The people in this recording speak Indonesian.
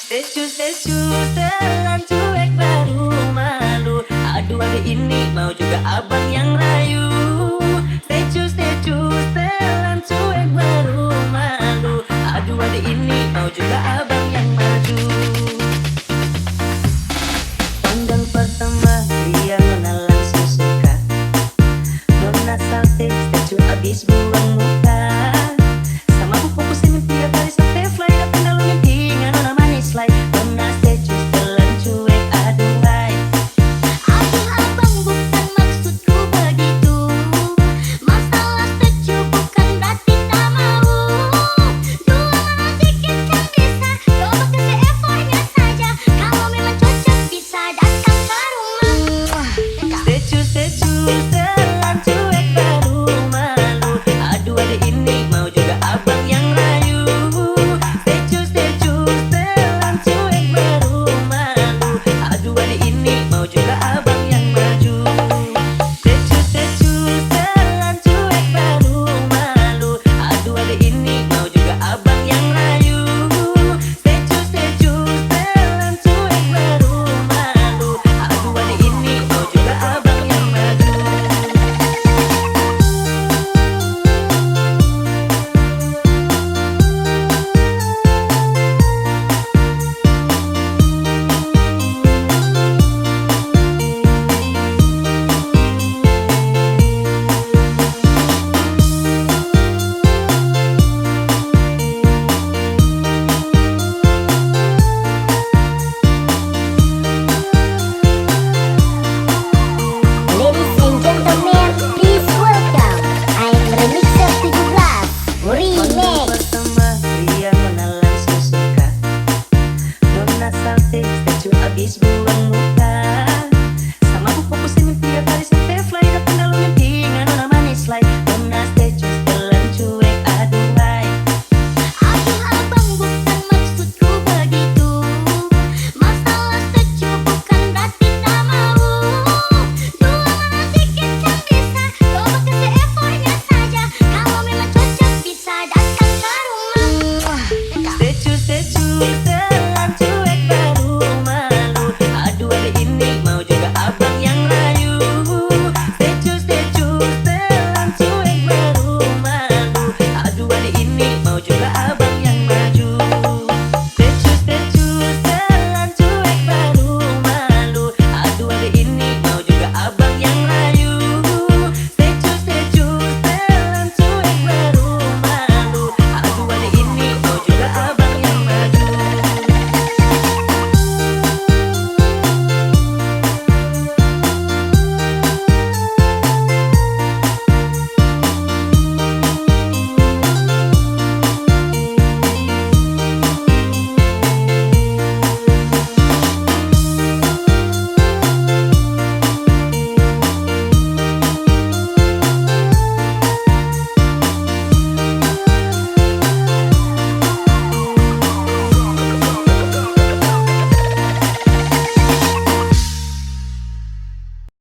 Secu-secu telan cuek baru malu. Aduh adik ini mau juga abang yang rayu. Secu-secu telan cuek baru malu. Aduh adik ini mau juga abang yang maju. Pandang pertama dia nona langsung suka. Nona salty, secu abis buang muka. Sama aku fokusin tiap kali sampai fly. Dapat dalam mimpi nona manis like. Nona secu telan cuek aduhai. Aduh abang bukan maksudku begitu. Masalah secu bukan berarti tak mau. Dua mana dikit kan bisa. Coba kasih effortnya saja. Kalau memang cocok bisa datang ke rumah. Secu-secu telan cuek baru malu. Aduh adik ini mau juga abang yang rayu. Secu-secu telan cuek baru malu. Aduh adik ini mau juga abang yang maju. Secu-secu telan cuek baru malu. Aduh adik ini mau juga abang yang rayu. Secu-secu telan cuek baru malu. Aduh adik ini mau juga abang yang maju. Ladies and gentlemen, please welcome I'm Remixer 17 Remix. Pertama dia nona langsung suka. Nona salty, secu abis buang muka. Sama aku fokusin tiap kali sampai fly. Dapat dalam mimpi nona manis like. Nona secu telan cuek aduhai. Aduh abang bukan maksudku begitu. Masalah secu bukan berarti tak mau. Dua mana dikit kan bisa. Coba kasih effortnya saja. Kalau memang cocok bisa datang ke rumah. Secu-secu